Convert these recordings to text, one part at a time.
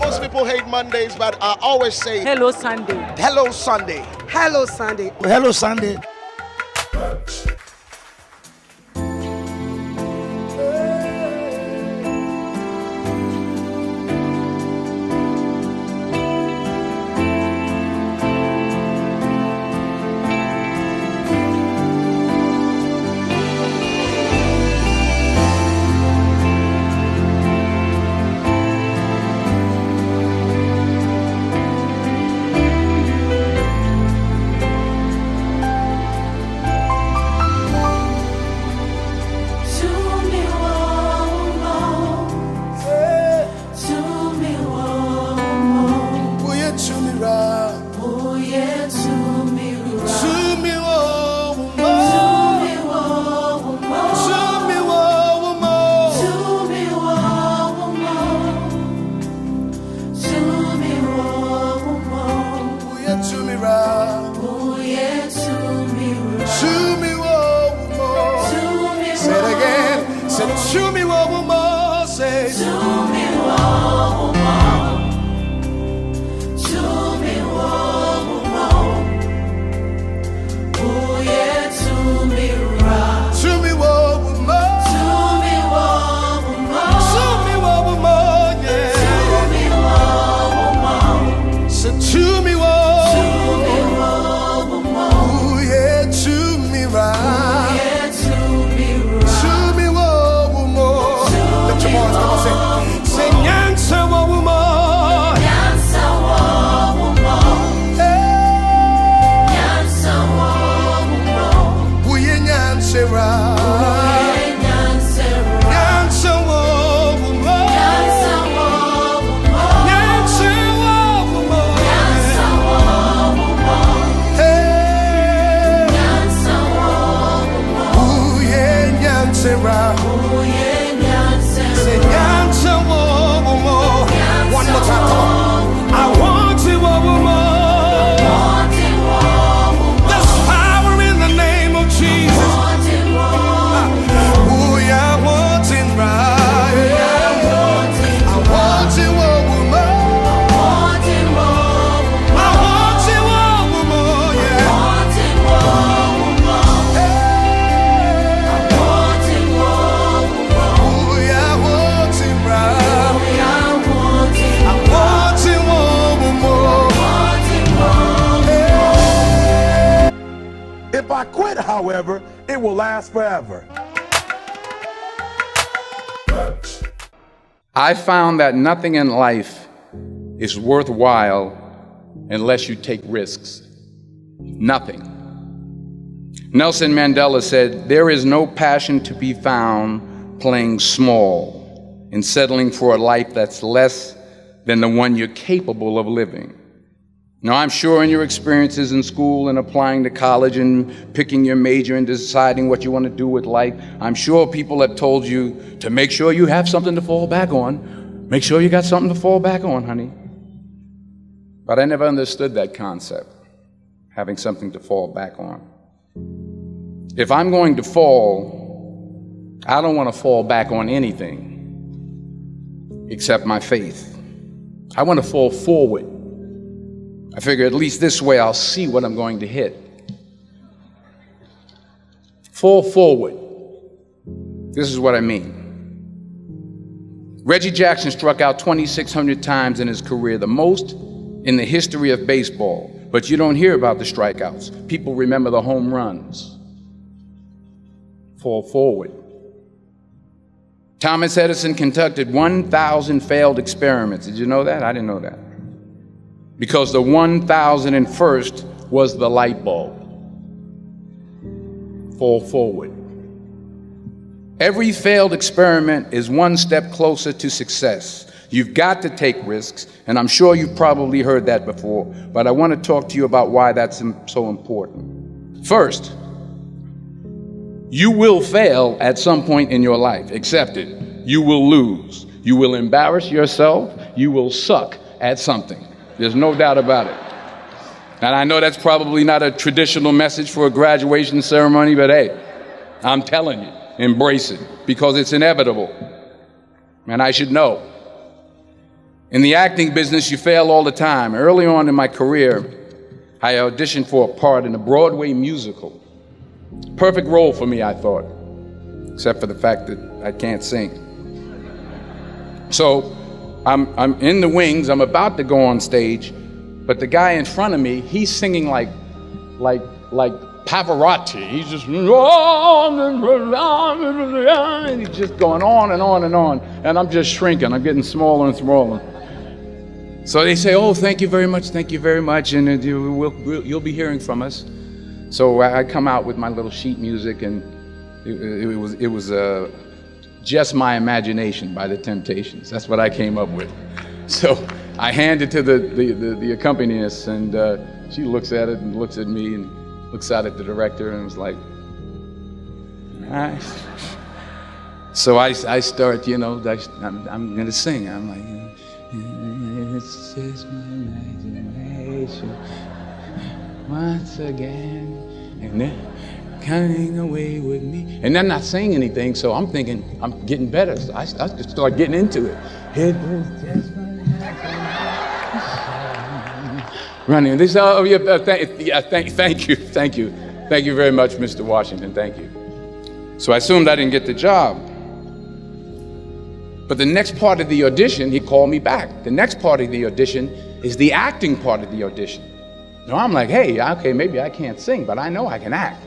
Most people hate Mondays, but I always say, Hello Sunday. hello Sunday. Hello Sunday. Hello, Sunday. If I quit, however, it will last forever. I found that nothing in life is worthwhile unless you take risks. Nothing. Nelson Mandela said, "There is no passion to be found playing small and settling for a life that's less than the one you're capable of living." Now, I'm sure in your experiences in school and applying to college and picking your major and deciding what you want to do with life, I'm sure people have told you to make sure you have something to fall back on. Make sure you got something to fall back on, honey. But I never understood that concept, having something to fall back on. If I'm going to fall, I don't want to fall back on anything except my faith. I want to fall forward. I figure at least this way I'll see what I'm going to hit. Fall forward. This is what I mean. Reggie Jackson struck out 2,600 times in his career, the most in the history of baseball. But you don't hear about the strikeouts. People remember the home runs. Fall forward. Thomas Edison conducted 1,000 failed experiments. Did you know that? I didn't know that. Because the 1,001st was the light bulb. Fall forward. Every failed experiment is one step closer to success. You've got to take risks, and I'm sure you've probably heard that before, but I want to talk to you about why that's so important. First, you will fail at some point in your life. Accept it. You will lose. You will embarrass yourself. You will suck at something. There's no doubt about it. And I know that's probably not a traditional message for a graduation ceremony, but hey, I'm telling you, embrace it, because it's inevitable. And I should know. In the acting business, you fail all the time. Early on in my career, I auditioned for a part in a Broadway musical. Perfect role for me, I thought, except for the fact that I can't sing. So I'm in the wings, I'm about to go on stage, but the guy in front of me, he's singing like Pavarotti. He's just, and he's just going on and on and on, and I'm just shrinking, I'm getting smaller and smaller. So they say, oh, thank you very much, and you'll be hearing from us. So I come out with my little sheet music, and it was Just My Imagination by the Temptations. That's what I came up with. So I hand it to the accompanist, and she looks at it and looks at me and looks out at the director and was like, all right. So I start, I'm gonna sing. I'm like, it's just my imagination once again, and then coming away with me. And I'm not saying anything, so I'm thinking I'm getting better. So I just start getting into it. It was just my imagination. Running. They say, oh yeah, thank you very much, Mr. Washington. Thank you. So I assumed I didn't get the job. But the next part of the audition, he called me back. The next part of the audition is the acting part of the audition. Now I'm like, hey, okay, maybe I can't sing, but I know I can act.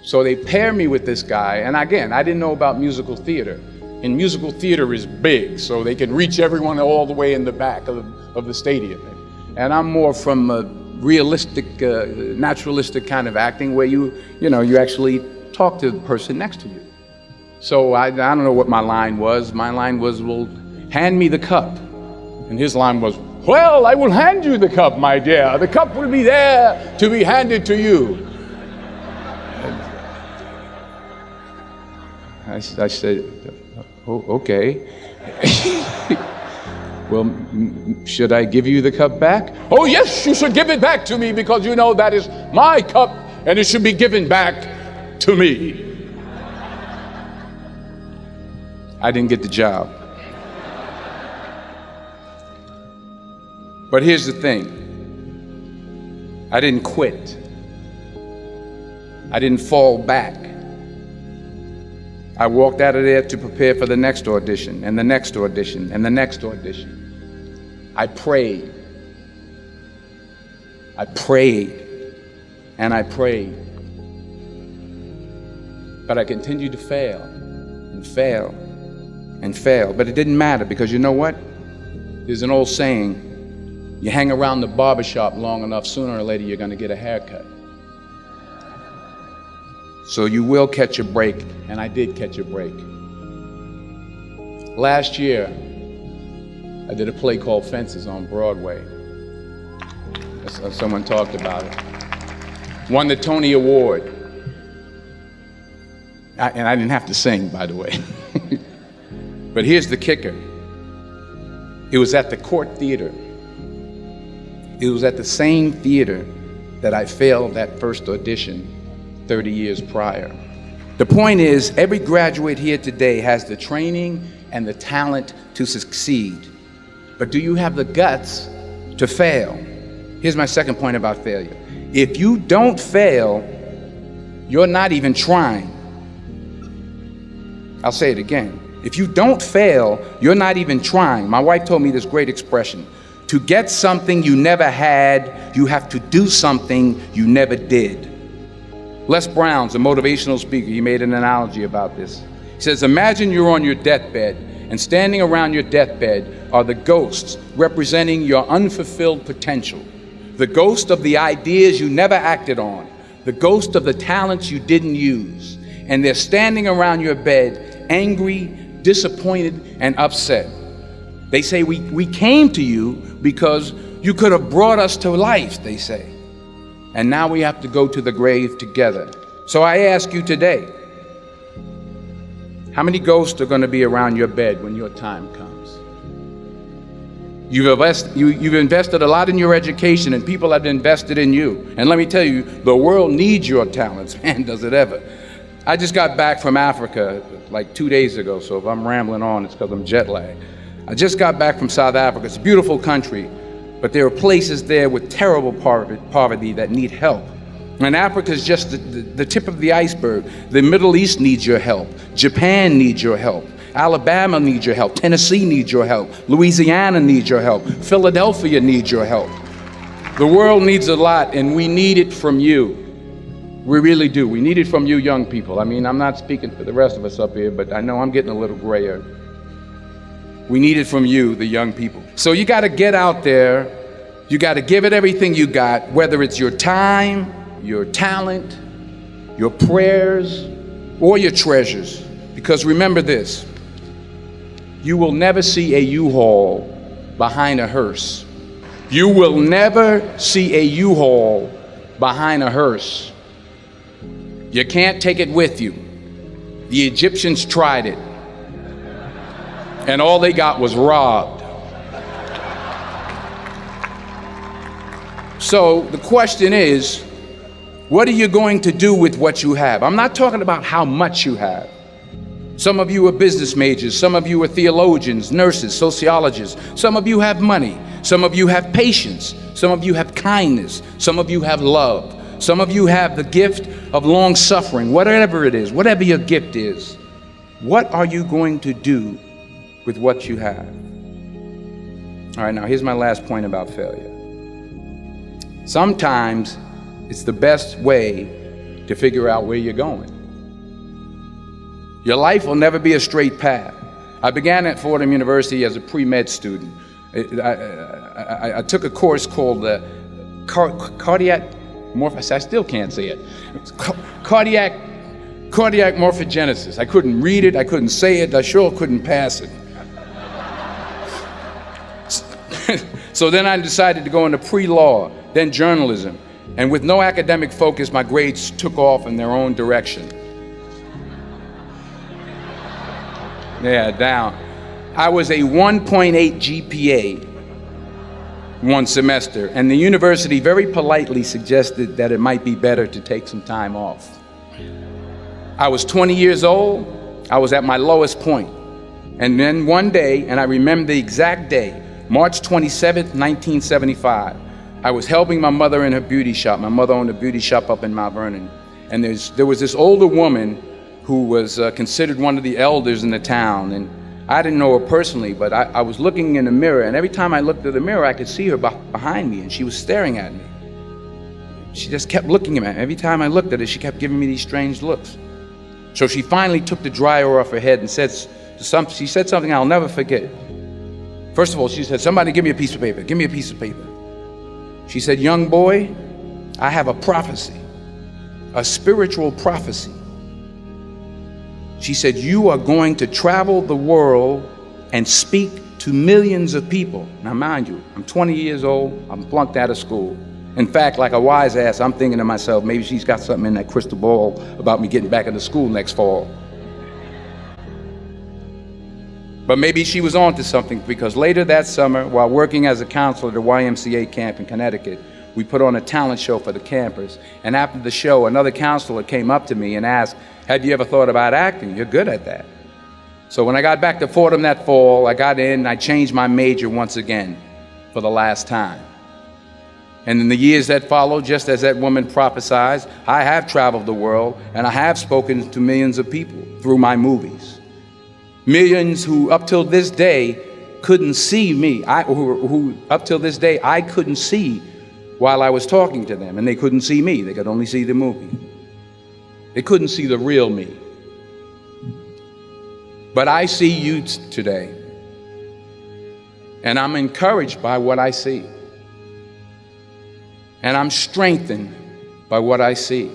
So they pair me with this guy, and again, I didn't know about musical theater. And musical theater is big, so they can reach everyone all the way in the back of the stadium. And I'm more from a realistic, naturalistic kind of acting where you actually talk to the person next to you. So I don't know what my line was. My line was, well, hand me the cup. And his line was, well, I will hand you the cup, my dear. The cup will be there to be handed to you. I said, oh, okay. Well, should I give you the cup back? Oh, yes, you should give it back to me because you know that is my cup and it should be given back to me. I didn't get the job. But here's the thing. I didn't quit. I didn't fall back. I walked out of there to prepare for the next audition, and the next audition, and the next audition. I prayed. I prayed, and I prayed. But I continued to fail, and fail, and fail. But it didn't matter, because you know what? There's an old saying, you hang around the barbershop long enough, sooner or later you're going to get a haircut. So you will catch a break, and I did catch a break. Last year, I did a play called Fences on Broadway. Someone talked about it. Won the Tony Award. And I didn't have to sing, by the way. But here's the kicker. It was at the Court Theater. It was at the same theater that I failed that first audition 30 years prior. The point is, every graduate here today has the training and the talent to succeed. But do you have the guts to fail? Here's my second point about failure. If you don't fail, you're not even trying. I'll say it again. If you don't fail, you're not even trying. My wife told me this great expression. To get something you never had, you have to do something you never did. Les Brown's a motivational speaker. He made an analogy about this. He says, imagine you're on your deathbed, and standing around your deathbed are the ghosts representing your unfulfilled potential. The ghost of the ideas you never acted on. The ghost of the talents you didn't use. And they're standing around your bed, angry, disappointed, and upset. They say, we came to you because you could have brought us to life, they say. And now we have to go to the grave together. So I ask you today, how many ghosts are going to be around your bed when your time comes? You've invested a lot in your education, and people have invested in you. And let me tell you, the world needs your talents. Man, does it ever. I just got back from Africa like 2 days ago, so if I'm rambling on, it's because I'm jet lagged. I just got back from South Africa. It's a beautiful country, but there are places there with terrible poverty that need help. And Africa is just the tip of the iceberg. The Middle East needs your help. Japan needs your help. Alabama needs your help. Tennessee needs your help. Louisiana needs your help. Philadelphia needs your help. The world needs a lot, and we need it from you. We really do. We need it from you young people. I mean, I'm not speaking for the rest of us up here, but I know I'm getting a little grayer. We need it from you, the young people. So you got to get out there. You got to give it everything you got, whether it's your time, your talent, your prayers, or your treasures. Because remember this, you will never see a U-Haul behind a hearse. You will never see a U-Haul behind a hearse. You can't take it with you. The Egyptians tried it, and all they got was robbed. So the question is, what are you going to do with what you have? I'm not talking about how much you have. Some of you are business majors, some of you are theologians, nurses, sociologists. Some of you have money, some of you have patience, some of you have kindness, some of you have love. Some of you have the gift of long suffering, whatever it is, whatever your gift is. What are you going to do with what you have? All right, now here's my last point about failure. Sometimes it's the best way to figure out where you're going. Your life will never be a straight path. I began at Fordham University as a pre-med student. I took a course called cardiac I still can't say it. Cardiac morphogenesis. I couldn't read it, I couldn't say it, I sure couldn't pass it. So then I decided to go into pre-law, then journalism. And with no academic focus, my grades took off in their own direction. Yeah, down. I was a 1.8 GPA one semester, and the university very politely suggested that it might be better to take some time off. I was 20 years old. I was at my lowest point. And then one day, and I remember the exact day, March 27th, 1975, I was helping my mother in her beauty shop. My mother owned a beauty shop up in Mount Vernon. And there was this older woman who was considered one of the elders in the town. And I didn't know her personally, but I was looking in the mirror, and every time I looked at the mirror, I could see her behind me, and she was staring at me. She just kept looking at me. Every time I looked at her, she kept giving me these strange looks. So she finally took the dryer off her head and she said something I'll never forget. First of all, she said, "Somebody give me a piece of paper. Give me a piece of paper." She said, "Young boy, I have a prophecy, a spiritual prophecy." She said, "You are going to travel the world and speak to millions of people." Now, mind you, I'm 20 years old, I'm flunked out of school. In fact, like a wise ass, I'm thinking to myself, maybe she's got something in that crystal ball about me getting back into school next fall. But maybe she was on to something, because later that summer, while working as a counselor at a YMCA camp in Connecticut, we put on a talent show for the campers. And after the show, another counselor came up to me and asked, "Have you ever thought about acting? You're good at that." So when I got back to Fordham that fall, I got in and I changed my major once again for the last time. And in the years that followed, just as that woman prophesied, I have traveled the world and I have spoken to millions of people through my movies. Millions who up till this day couldn't see me, who up till this day I couldn't see while I was talking to them, and they couldn't see me, they could only see the movie. They couldn't see the real me. But I see you today, and I'm encouraged by what I see. And I'm strengthened by what I see.